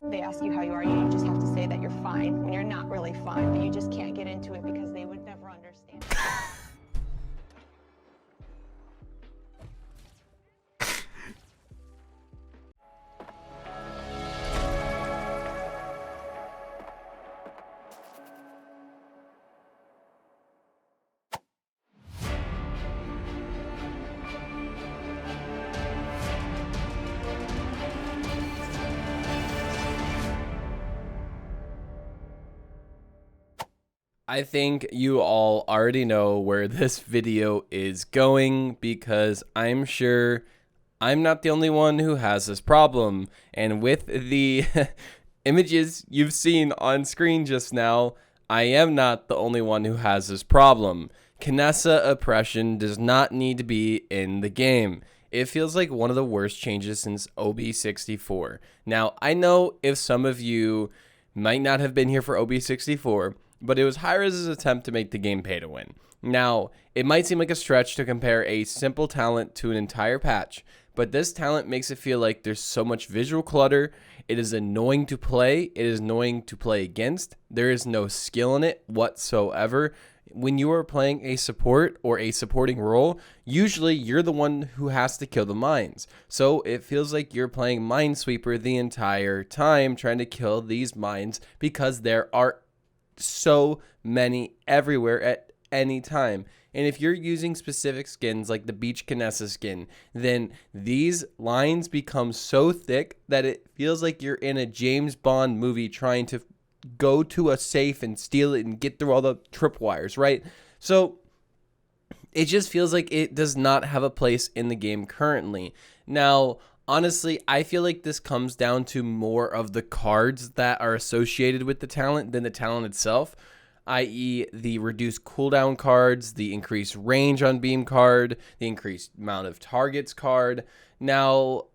they ask you how you are, you just have to say that you're fine when you're not really fine, but you just can't get into it because they would never understand. I think you all already know where this video is going because I'm sure I'm not the only one who has this problem. And with the images you've seen on screen just now, I am not the only one who has this problem. Kinessa oppression does not need to be in the game. It feels like one of the worst changes since OB64. Now, I know if some of you might not have been here for OB64, but it was Hi-Rez's attempt to make the game pay to win. Now, it might seem like a stretch to compare a simple talent to an entire patch, but this talent makes it feel like there's so much visual clutter. It is annoying to play. It is annoying to play against. There is no skill in it whatsoever. When you are playing a support or a supporting role, usually you're the one who has to kill the mines. So it feels like you're playing Minesweeper the entire time, trying to kill these mines because there are so many everywhere at any time. And if you're using specific skins like the Beach Kinessa skin, then these lines become so thick that it feels like you're in a James Bond movie trying to go to a safe and steal it and get through all the tripwires, right? So it just feels like it does not have a place in the game currently. Now, honestly, I feel like this comes down to more of the cards that are associated with the talent than the talent itself, i.e. the reduced cooldown cards, the increased range on beam card, the increased amount of targets card. Now,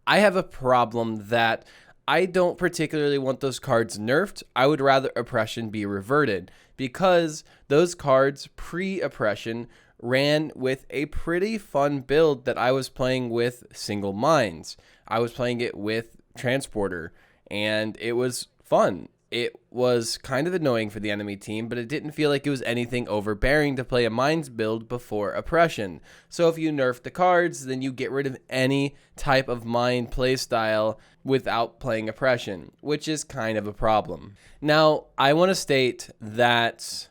I have a problem that I don't particularly want those cards nerfed. I would rather oppression be reverted because those cards pre-oppression ran with a pretty fun build that I was playing with single mines. I was playing it with transporter and it was fun. It was kind of annoying for the enemy team, but it didn't feel like it was anything overbearing to play a mines build before oppression. So if you nerf the cards, then you get rid of any type of mine playstyle without playing oppression, which is kind of a problem. Now, I want to state that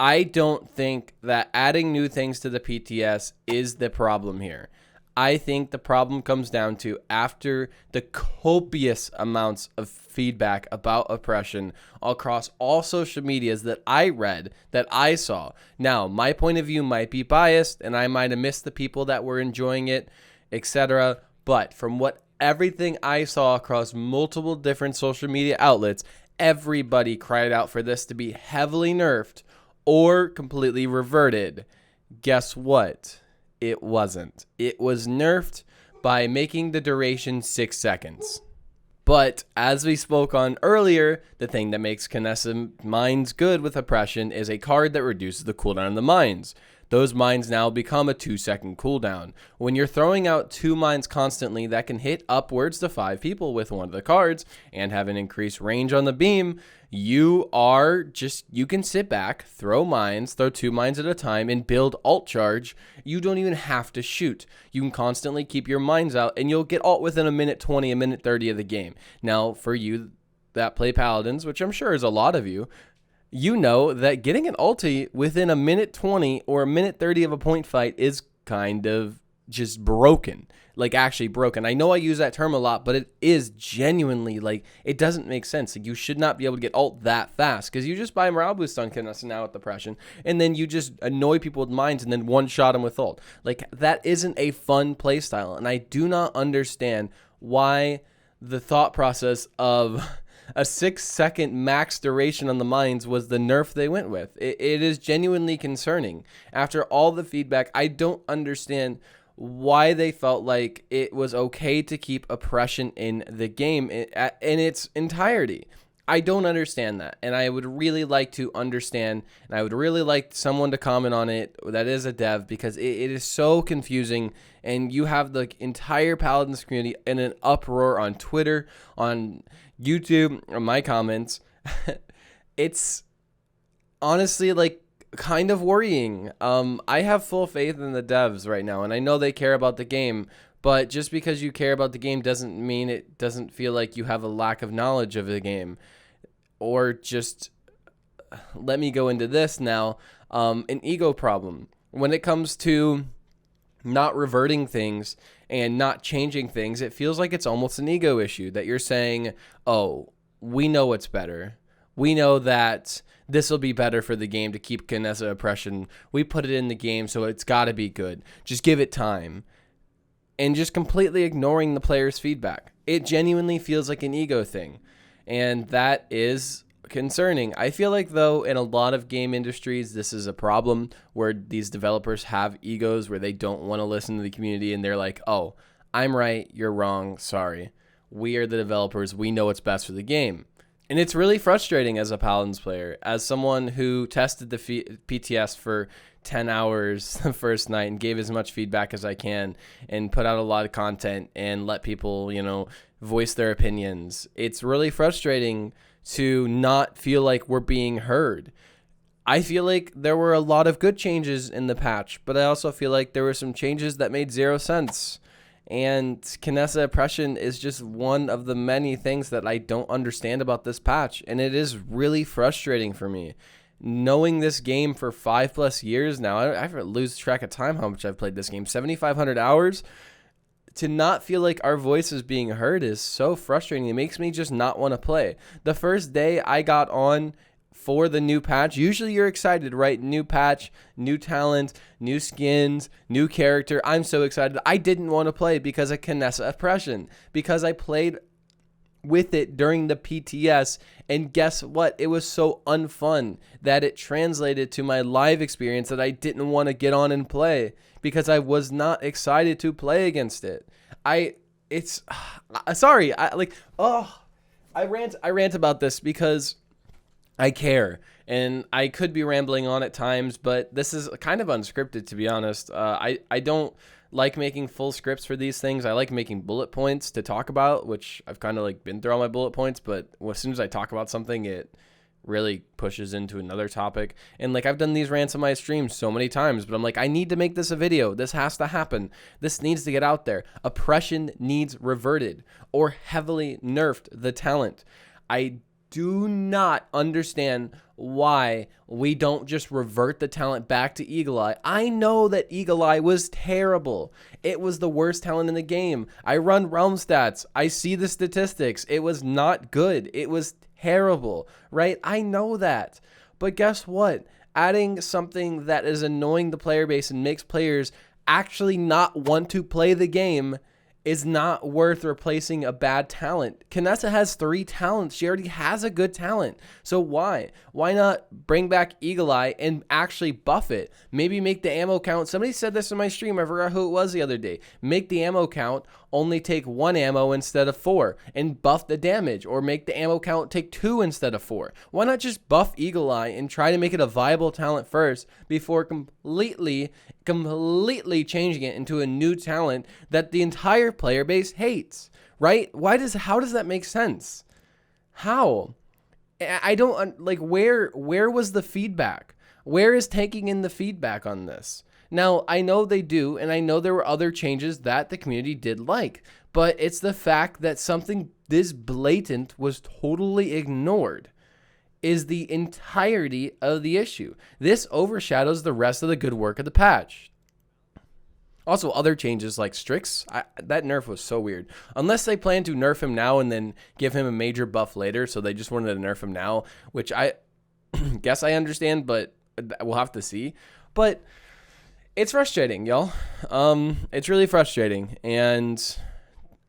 I don't think that adding new things to the PTS is the problem here. I think the problem comes down to after the copious amounts of feedback about oppression across all social medias that I read, that I saw. Now, my point of view might be biased and I might have missed the people that were enjoying it, etc. But from everything I saw across multiple different social media outlets, everybody cried out for this to be heavily nerfed or completely reverted. Guess what? It wasn't. It was nerfed by making the duration 6 seconds. But as we spoke on earlier, the thing that makes Kinessa mines good with oppression is a card that reduces the cooldown of the mines. Those mines now become a 2-second cooldown. When you're throwing out 2 mines constantly that can hit upwards to 5 people with one of the cards and have an increased range on the beam, you can sit back, throw 2 mines at a time and build alt charge. You don't even have to shoot. You can constantly keep your mines out and you'll get alt within a minute 20, a minute 30 of the game. Now, for you that play Paladins, which I'm sure is a lot of you, you know that getting an ulti within a minute 20 or a minute 30 of a point fight is kind of just broken. Like, actually broken. I know I use that term a lot, but it is genuinely, like, it doesn't make sense. Like, you should not be able to get ult that fast because you just buy morale boost on Kinessa now with depression, and then you just annoy people with mines and then one-shot them with ult. Like, that isn't a fun playstyle, and I do not understand why the thought process of a 6-second max duration on the mines was the nerf they went with. It is genuinely concerning. After all the feedback, I don't understand why they felt like it was okay to keep oppression in the game in its entirety. I don't understand that, and I would really like to understand, and I would really like someone to comment on it that is a dev, because it is so confusing, and you have the entire Paladins community in an uproar on Twitter, on YouTube, on my comments. It's honestly like kind of worrying. I have full faith in the devs right now, and I know they care about the game, but just because you care about the game doesn't mean it doesn't feel like you have a lack of knowledge of the game. Or just let me go into this now. An ego problem. When it comes to not reverting things and not changing things, it feels like it's almost an ego issue that you're saying, oh, we know what's better. We know that this will be better for the game to keep Kinessa oppression. We put it in the game, so it's got to be good. Just give it time. And just completely ignoring the player's feedback. It genuinely feels like an ego thing. And that is concerning. I feel like, though, in a lot of game industries, this is a problem where these developers have egos where they don't want to listen to the community, and they're like, oh, I'm right, you're wrong, sorry. We are the developers. We know what's best for the game. And it's really frustrating as a Paladins player, as someone who tested the PTS for 10 hours the first night and gave as much feedback as I can and put out a lot of content and let people, voice their opinions. It's really frustrating to not feel like we're being heard. I feel like there were a lot of good changes in the patch, but I also feel like there were some changes that made zero sense. And Kinessa oppression is just one of the many things that I don't understand about this patch, and it is really frustrating for me. Knowing this game for 5+ years now, I lose track of time how much I've played this game, 7,500 hours. To not feel like our voice is being heard is so frustrating. It makes me just not want to play. The first day I got on for the new patch, usually you're excited, right? New patch, new talent, new skins, new character. I'm so excited. I didn't want to play because of Kinessa oppression, because I played with it during the PTS, and guess what? It was so unfun that it translated to my live experience that I didn't want to get on and play because I was not excited to play against it. I rant about this because I care, and I could be rambling on at times, but this is kind of unscripted, to be honest. I don't like making full scripts for these things. I like making bullet points to talk about, which I've kind of like been through all my bullet points, but as soon as I talk about something, it really pushes into another topic. And like, I've done these rants on my streams so many times, but I'm like, I need to make this a video. This has to happen. This needs to get out there. Oppression needs reverted or heavily nerfed the talent. I do not understand why we don't just revert the talent back to Eagle Eye. I know that Eagle Eye was terrible. It was the worst talent in the game. I run realm stats. I see the statistics. It was not good. It was terrible, right? I know that. But guess what? Adding something that is annoying the player base and makes players actually not want to play the game is not worth replacing a bad talent. Kinessa has 3 talents. She already has a good talent. So why? Why not bring back Eagle Eye and actually buff it? Maybe make the ammo count. Somebody said this in my stream. I forgot who it was the other day. Make the ammo count only take 1 ammo instead of 4 and buff the damage, or make the ammo count take 2 instead of 4. Why not just buff Eagle Eye and try to make it a viable talent first before completely changing it into a new talent that the entire player base hates, right? How does that make sense? How? I don't like, where was the feedback? Where is taking in the feedback on this? Now, I know they do, and I know there were other changes that the community did like, but it's the fact that something this blatant was totally ignored is the entirety of the issue. This overshadows the rest of the good work of the patch. Also, other changes like Strix, that nerf was so weird. Unless they plan to nerf him now and then give him a major buff later, so they just wanted to nerf him now, which I guess I understand, but we'll have to see. But it's frustrating, y'all. It's really frustrating. And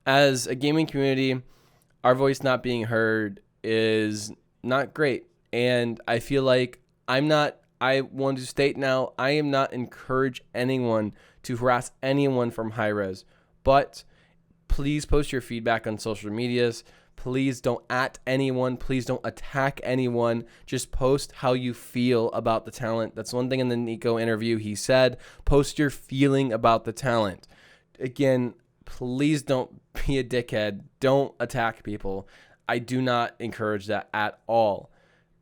as a gaming community, our voice not being heard is not great. And I feel like I want to state now, I am not encourage anyone to harass anyone from high res, but please post your feedback on social medias. Please don't at anyone. Please don't attack anyone. Just post how you feel about the talent. That's one thing in the Nico interview he said. Post your feeling about the talent. Again, please don't be a dickhead. Don't attack people. I do not encourage that at all.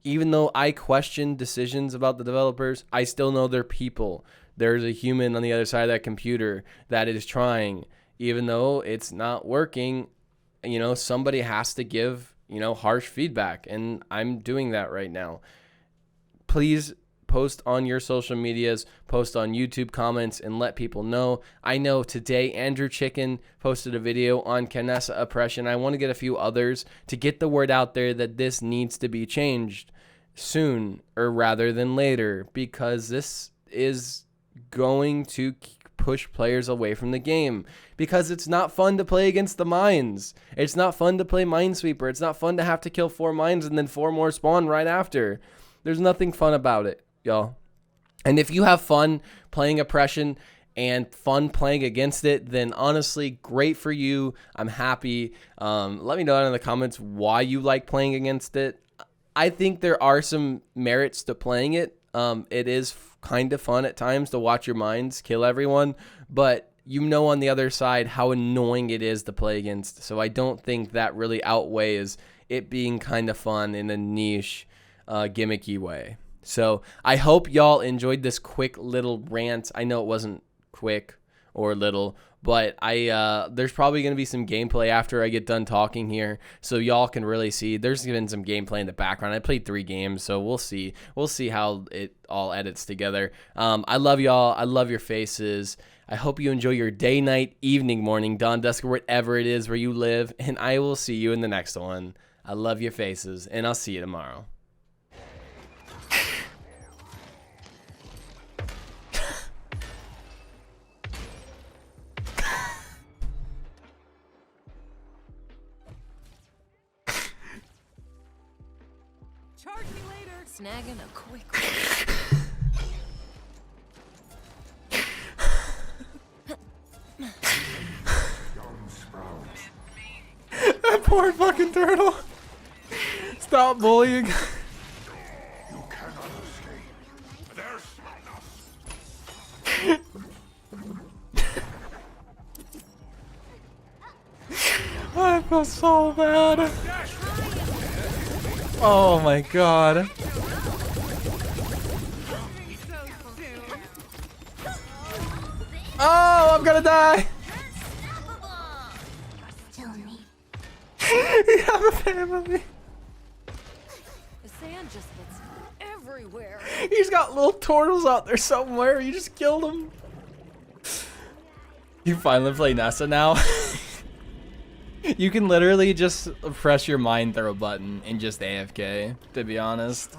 Even though I question decisions about the developers, I still know they're people. There's a human on the other side of that computer that is trying. Even though it's not working, somebody has to give, harsh feedback. And I'm doing that right now. Please post on your social medias, post on YouTube comments, and let people know. I know today Andrew Chicken posted a video on Kinessa oppression. I want to get a few others to get the word out there that this needs to be changed soon, or rather than later, because this is going to push players away from the game, because it's not fun to play against the mines. It's not fun to play Minesweeper. It's not fun to have to kill 4 mines and then 4 more spawn right after. There's nothing fun about it, y'all. And if you have fun playing oppression and fun playing against it, then honestly, great for you. I'm happy. Let me know down in the comments why you like playing against it. I think there are some merits to playing it. It is kind of fun at times to watch your mines kill everyone, but on the other side how annoying it is to play against. So I don't think that really outweighs it being kind of fun in a niche, gimmicky way. So I hope y'all enjoyed this quick little rant. I know it wasn't quick or little, but there's probably going to be some gameplay after I get done talking here, so y'all can really see. There's been some gameplay in the background. I played 3 games, so we'll see how it all edits together. I love y'all. I love your faces. I hope you enjoy your day, night, evening, morning, dawn, dusk, or whatever it is where you live, and I will see you in the next one. I love your faces, and I'll see you tomorrow. Charge me later. Snagging a quick That poor fucking turtle. Stop bullying. You cannot escape. There's I feel so bad. Oh my god. Oh, I'm gonna die. You have a family. The sand just gets everywhere. He's got little turtles out there somewhere. You just killed them. You finally play Nessa now. You can literally just press your mine throw button and just AFK, to be honest.